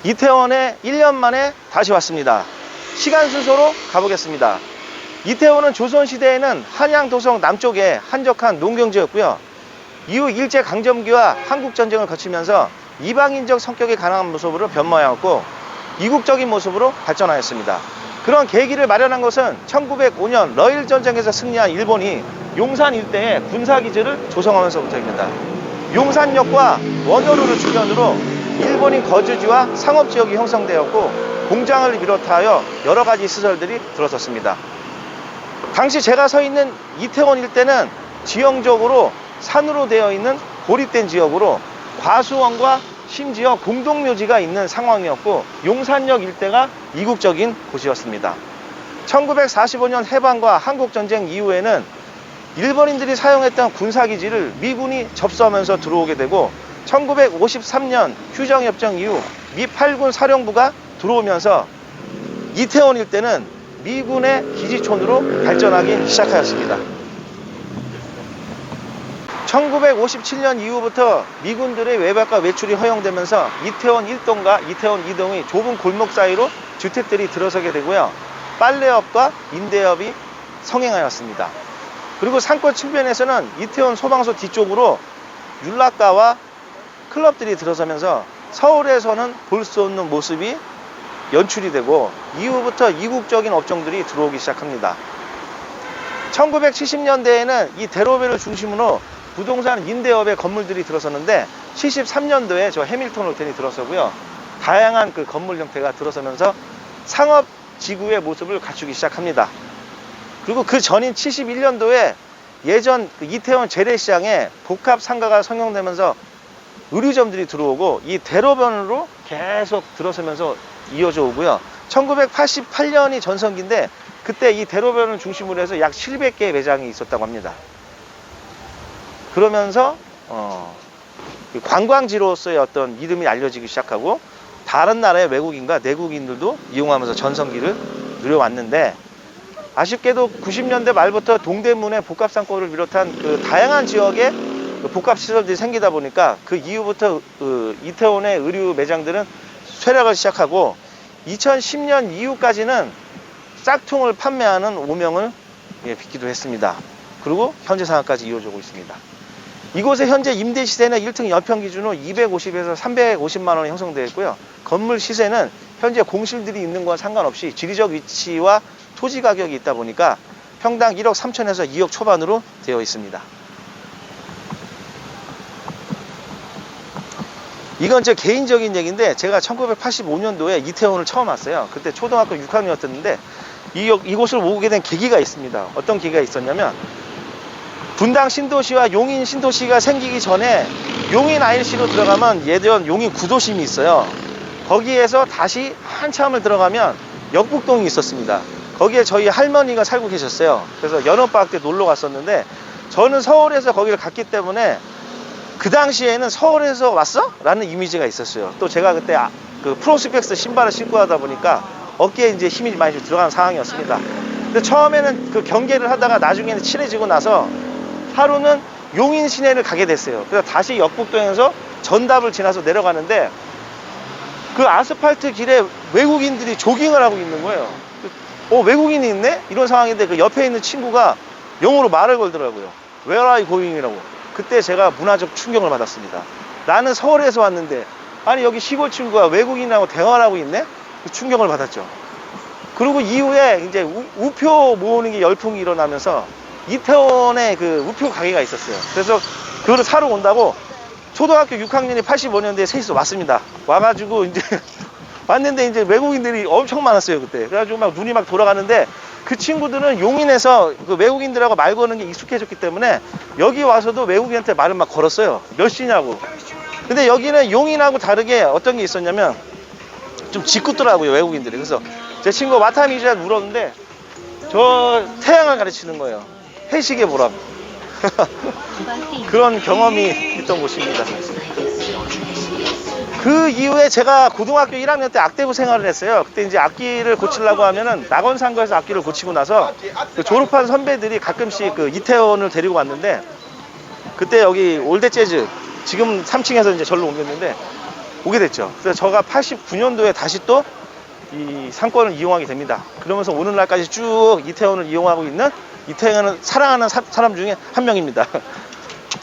이태원에 1년 만에 다시 왔습니다. 시간 순서로 가보겠습니다. 이태원은 조선시대에는 한양 도성 남쪽에 한적한 농경지였고요. 이후 일제강점기와 한국전쟁을 거치면서 이방인적 성격이 강한 모습으로 변모하였고 이국적인 모습으로 발전하였습니다. 그런 계기를 마련한 것은 1905년 러일전쟁에서 승리한 일본이 용산 일대에 군사기지를 조성하면서부터입니다. 용산역과 원효로를 주변으로 일본인 거주지와 상업지역이 형성되었고 공장을 비롯하여 여러 가지 시설들이 들어섰습니다. 당시 제가 서 있는 이태원 일대는 지형적으로 산으로 되어 있는 고립된 지역으로 과수원과 심지어 공동묘지가 있는 상황이었고 용산역 일대가 이국적인 곳이었습니다. 1945년 해방과 한국전쟁 이후에는 일본인들이 사용했던 군사기지를 미군이 접수하면서 들어오게 되고 1953년 휴전협정 이후 미 8군 사령부가 들어오면서 이태원 일대는 미군의 기지촌으로 발전하기 시작하였습니다. 1957년 이후부터 미군들의 외박과 외출이 허용되면서 이태원 1동과 이태원 2동의 좁은 골목 사이로 주택들이 들어서게 되고요. 빨래업과 임대업이 성행하였습니다. 그리고 상권 측면에서는 이태원 소방서 뒤쪽으로 율락가와 클럽들이 들어서면서 서울에서는 볼 수 없는 모습이 연출이 되고 이후부터 이국적인 업종들이 들어오기 시작합니다. 1970년대에는 이 대로변을 중심으로 부동산 임대업의 건물들이 들어섰는데 73년도에 저 해밀턴 호텔이 들어서고요. 다양한 그 건물 형태가 들어서면서 상업지구의 모습을 갖추기 시작합니다. 그리고 그 전인 71년도에 예전 그 이태원 재래시장에 복합상가가 성형되면서 의류점들이 들어오고 이 대로변으로 계속 들어서면서 이어져 오고요. 1988년이 전성기인데 그때 이 대로변을 중심으로 해서 약 700개의 매장이 있었다고 합니다. 그러면서 관광지로서의 어떤 이름이 알려지기 시작하고 다른 나라의 외국인과 내국인들도 이용하면서 전성기를 누려왔는데 아쉽게도 90년대 말부터 동대문의 복합상권을 비롯한 그 다양한 지역에 그 복합시설들이 생기다 보니까 그 이후부터 그 이태원의 의류 매장들은 쇠락을 시작하고 2010년 이후까지는 짝퉁을 판매하는 오명을 빚기도 했습니다. 그리고 현재 상황까지 이어지고 있습니다. 이곳의 현재 임대 시세는 1층 연평 기준으로 250에서 350만 원이 형성되어 있고요. 건물 시세는 현재 공실들이 있는 건 상관없이 지리적 위치와 토지 가격이 있다 보니까 평당 1억 3천에서 2억 초반으로 되어 있습니다. 이건 제 개인적인 얘기인데 제가 1985년도에 이태원을 처음 왔어요. 그때 초등학교 6학년이었는데 이곳을 오게 된 계기가 있습니다. 어떤 계기가 있었냐면 분당 신도시와 용인 신도시가 생기기 전에 용인 ILC로 들어가면 예전 용인 구도심이 있어요. 거기에서 다시 한참을 들어가면 역북동이 있었습니다. 거기에 저희 할머니가 살고 계셨어요. 그래서 여름방학 때 놀러 갔었는데 저는 서울에서 거기를 갔기 때문에 그 당시에는 서울에서 왔어? 라는 이미지가 있었어요. 또 제가 그때 그 프로스펙스 신발을 신고 하다 보니까 어깨에 이제 힘이 많이 좀 들어가는 상황이었습니다. 근데 처음에는 그 경계를 하다가 나중에는 친해지고 나서 하루는 용인 시내를 가게 됐어요. 그래서 다시 역북동에서 전답을 지나서 내려가는데 그 아스팔트 길에 외국인들이 조깅을 하고 있는 거예요. 외국인이 있네? 이런 상황인데 그 옆에 있는 친구가 영어로 말을 걸더라고요. Where are you going? 이라고. 그때 제가 문화적 충격을 받았습니다. 나는 서울에서 왔는데 아니 여기 시골 친구가 외국인하고 대화를 하고 있네? 충격을 받았죠. 그리고 이후에 이제 우표 모으는 게 열풍이 일어나면서 이태원에 그 우표 가게가 있었어요. 그래서 그거를 사러 온다고 초등학교 6학년이 85년도에 셋이서 왔습니다. 와가지고 이제 왔는데 이제 외국인들이 엄청 많았어요 그때. 그래가지고 막 눈이 막 돌아가는데 그 친구들은 용인에서 그 외국인들하고 말 거는 게 익숙해졌기 때문에 여기 와서도 외국인한테 말을 막 걸었어요. 몇 시냐고. 근데 여기는 용인하고 다르게 어떤 게 있었냐면 좀 짓궂더라고요 외국인들이. 그래서 제 친구가 와타미즈에 물었는데 저 태양을 가르치는 거예요. 해시계 보라고. 그런 경험이 있던 곳입니다. 그 이후에 제가 고등학교 1학년 때 악대부 생활을 했어요. 그때 이제 악기를 고치려고 하면은 낙원상가에서 악기를 고치고 나서 그 졸업한 선배들이 가끔씩 그 이태원을 데리고 왔는데 그때 여기 올드 재즈 지금 3층에서 이제 절로 옮겼는데 오게 됐죠. 그래서 저가 89년도에 다시 또 이 상권을 이용하게 됩니다. 그러면서 오늘날까지 쭉 이태원을 이용하고 있는 이태원을 사랑하는 사람 중에 한 명입니다.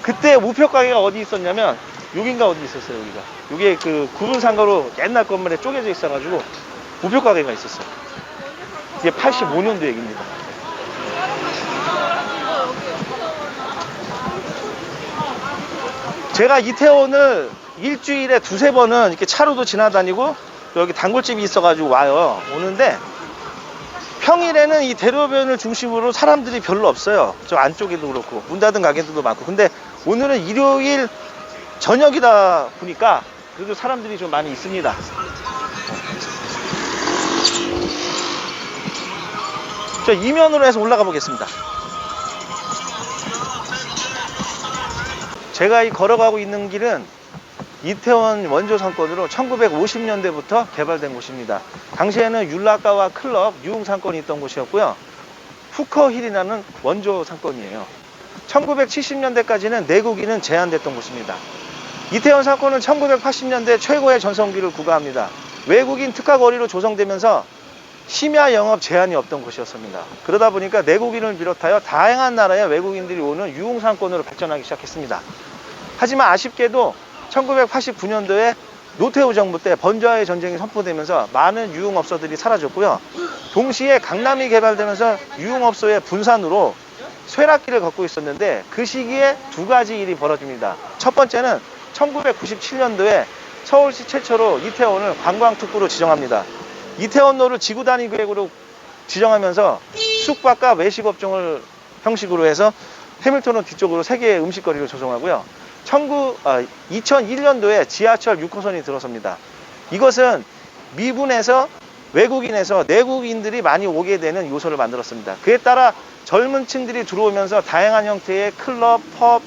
그때 우표 가게가 어디 있었냐면 여긴가 어디 있었어요. 여기가 이게 그 구분상가로 옛날 건물에 쪼개져 있어가지고 우표 가게가 있었어요. 이게 85년도 얘기입니다. 제가 이태원을 일주일에 두세 번은 이렇게 차로도 지나다니고 여기 단골집이 있어가지고 와요. 오는데 평일에는 이 대로변을 중심으로 사람들이 별로 없어요. 저 안쪽에도 그렇고 문 닫은 가게들도 많고. 근데 오늘은 일요일 저녁이다 보니까 그래도 사람들이 좀 많이 있습니다. 저 이면으로 해서 올라가 보겠습니다. 제가 이 걸어가고 있는 길은 이태원 원조 상권으로 1950년대부터 개발된 곳입니다. 당시에는 율라가와 클럽, 유흥 상권이 있던 곳이었고요. 후커힐이라는 원조 상권이에요. 1970년대까지는 내국인은 제한됐던 곳입니다. 이태원 상권은 1980년대 최고의 전성기를 구가합니다. 외국인 특화 거리로 조성되면서 심야 영업 제한이 없던 곳이었습니다. 그러다 보니까 내국인을 비롯하여 다양한 나라의 외국인들이 오는 유흥 상권으로 발전하기 시작했습니다. 하지만 아쉽게도 1989년도에 노태우 정부 때 번좌의 전쟁이 선포되면서 많은 유흥업소들이 사라졌고요. 동시에 강남이 개발되면서 유흥업소의 분산으로 쇠락기를 걷고 있었는데 그 시기에 두 가지 일이 벌어집니다. 첫 번째는 1997년도에 서울시 최초로 이태원을 관광특구로 지정합니다. 이태원로를 지구단위 계획으로 지정하면서 숙박과 외식업종을 형식으로 해서 해밀턴호 뒤쪽으로 3개의 음식거리를 조성하고요. 2001년도에 지하철 6호선이 들어섭니다. 이것은 미군에서 외국인에서 내국인들이 많이 오게 되는 요소를 만들었습니다. 그에 따라 젊은 층들이 들어오면서 다양한 형태의 클럽, 펍,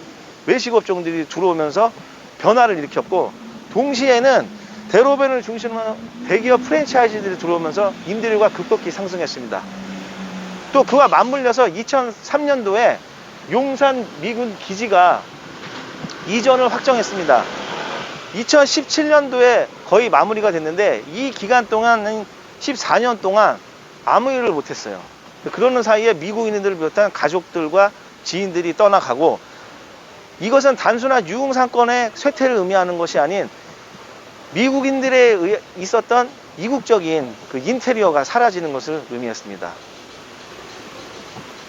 외식업종들이 들어오면서 변화를 일으켰고, 동시에는 대로변을 중심으로 대기업 프랜차이즈들이 들어오면서 임대료가 급격히 상승했습니다. 또 그와 맞물려서 2003년도에 용산 미군 기지가 이전을 확정했습니다. 2017년도에 거의 마무리가 됐는데 이 기간 동안은 14년 동안 아무 일을 못했어요. 그러는 사이에 미국인들을 비롯한 가족들과 지인들이 떠나가고, 이것은 단순한 유흥상권의 쇠퇴를 의미하는 것이 아닌 미국인들에 있었던 이국적인 그 인테리어가 사라지는 것을 의미했습니다.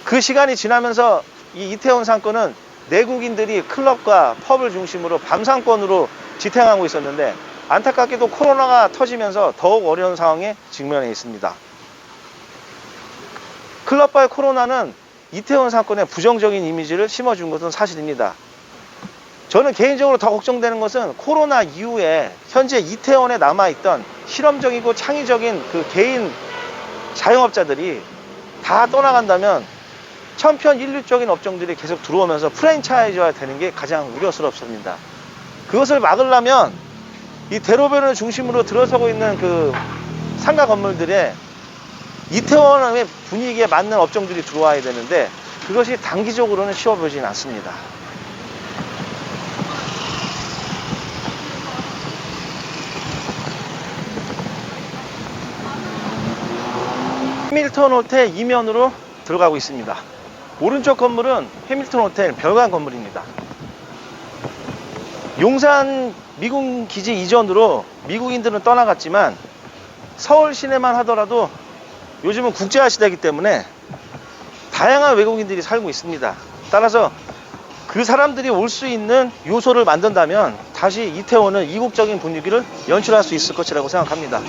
그 시간이 지나면서 이 이태원 상권은 내국인들이 클럽과 펍을 중심으로 밤상권으로 지탱하고 있었는데, 안타깝게도 코로나가 터지면서 더욱 어려운 상황에 직면해 있습니다. 클럽과의 코로나는 이태원 상권에 부정적인 이미지를 심어준 것은 사실입니다. 저는 개인적으로 더 걱정되는 것은 코로나 이후에 현재 이태원에 남아있던 실험적이고 창의적인 그 개인 자영업자들이 다 떠나간다면 천편일률적인 업종들이 계속 들어오면서 프랜차이즈화 되는 게 가장 우려스럽습니다. 그것을 막으려면 이 대로변을 중심으로 들어서고 있는 그 상가 건물들에 이태원의 분위기에 맞는 업종들이 들어와야 되는데 그것이 단기적으로는 쉬워 보이진 않습니다. 해밀턴 호텔 이면으로 들어가고 있습니다. 오른쪽 건물은 해밀턴 호텔 별관 건물입니다. 용산 미군 기지 이전으로 미국인들은 떠나갔지만 서울 시내만 하더라도 요즘은 국제화 시대이기 때문에 다양한 외국인들이 살고 있습니다. 따라서 그 사람들이 올 수 있는 요소를 만든다면 다시 이태원은 이국적인 분위기를 연출할 수 있을 것이라고 생각합니다.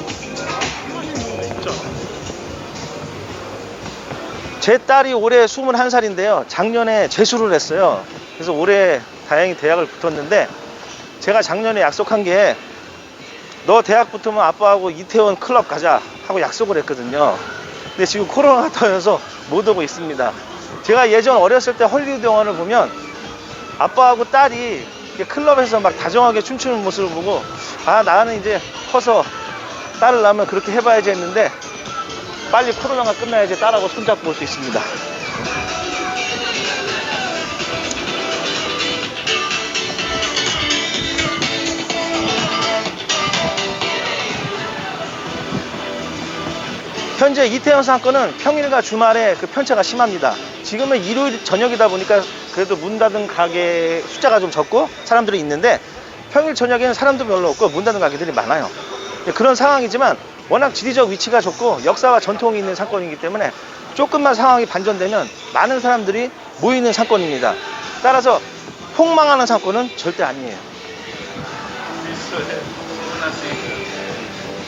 제 딸이 올해 21살인데요. 작년에 재수를 했어요. 그래서 올해 다행히 대학을 붙었는데, 제가 작년에 약속한 게 너 대학 붙으면 아빠하고 이태원 클럽 가자 하고 약속을 했거든요. 근데 지금 코로나가 터져서 못 오고 있습니다. 제가 예전 어렸을 때 헐리우드 영화를 보면 아빠하고 딸이 클럽에서 막 다정하게 춤추는 모습을 보고, 아, 나는 이제 커서 딸을 낳으면 그렇게 해봐야지 했는데 빨리 코로나가 끝나야지 딸하고 손잡고 올 수 있습니다. 현재 이태원 상권은 평일과 주말에 그 편차가 심합니다. 지금은 일요일 저녁이다 보니까 그래도 문 닫은 가게 숫자가 좀 적고 사람들이 있는데, 평일 저녁에는 사람도 별로 없고 문 닫은 가게들이 많아요. 그런 상황이지만 워낙 지리적 위치가 좋고 역사와 전통이 있는 상권이기 때문에 조금만 상황이 반전되면 많은 사람들이 모이는 상권입니다. 따라서 폭망하는 상권은 절대 아니에요.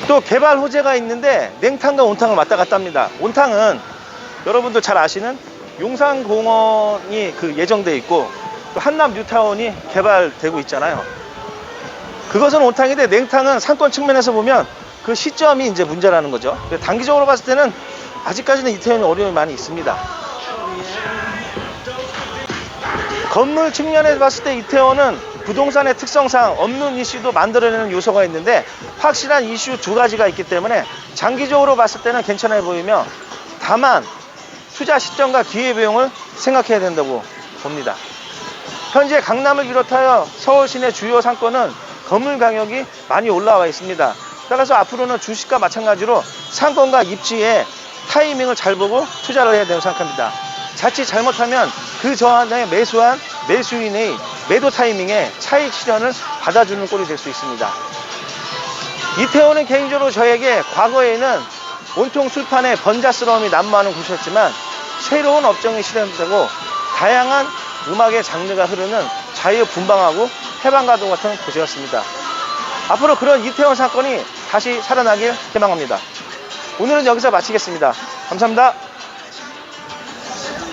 또 개발 호재가 있는데 냉탕과 온탕을 왔다 갔다 합니다. 온탕은 여러분들 잘 아시는 용산공원이 그 예정돼 있고 또 한남 뉴타운이 개발되고 있잖아요. 그것은 온탕인데, 냉탕은 상권 측면에서 보면 그 시점이 이제 문제라는 거죠. 단기적으로 봤을 때는 아직까지는 이태원에 어려움이 많이 있습니다. 건물 측면에서 봤을 때 이태원은 부동산의 특성상 없는 이슈도 만들어내는 요소가 있는데, 확실한 이슈 두 가지가 있기 때문에 장기적으로 봤을 때는 괜찮아 보이며, 다만 투자 시점과 기회비용을 생각해야 된다고 봅니다. 현재 강남을 비롯하여 서울 시내 주요 상권은 건물 가격이 많이 올라와 있습니다. 따라서 앞으로는 주식과 마찬가지로 상권과 입지에 타이밍을 잘 보고 투자를 해야 된다고 생각합니다. 자칫 잘못하면 그 전에 매수한 매수인의 매도 타이밍에 차익 실현을 받아주는 꼴이 될 수 있습니다. 이태원은 개인적으로 저에게 과거에는 온통 술판에 번잡스러움이 난무하는 곳이었지만, 새로운 업종이 실현되고 다양한 음악의 장르가 흐르는 자유분방하고 해방가도 같은 곳이었습니다. 앞으로 그런 이태원 사건이 다시 살아나길 희망합니다. 오늘은 여기서 마치겠습니다. 감사합니다.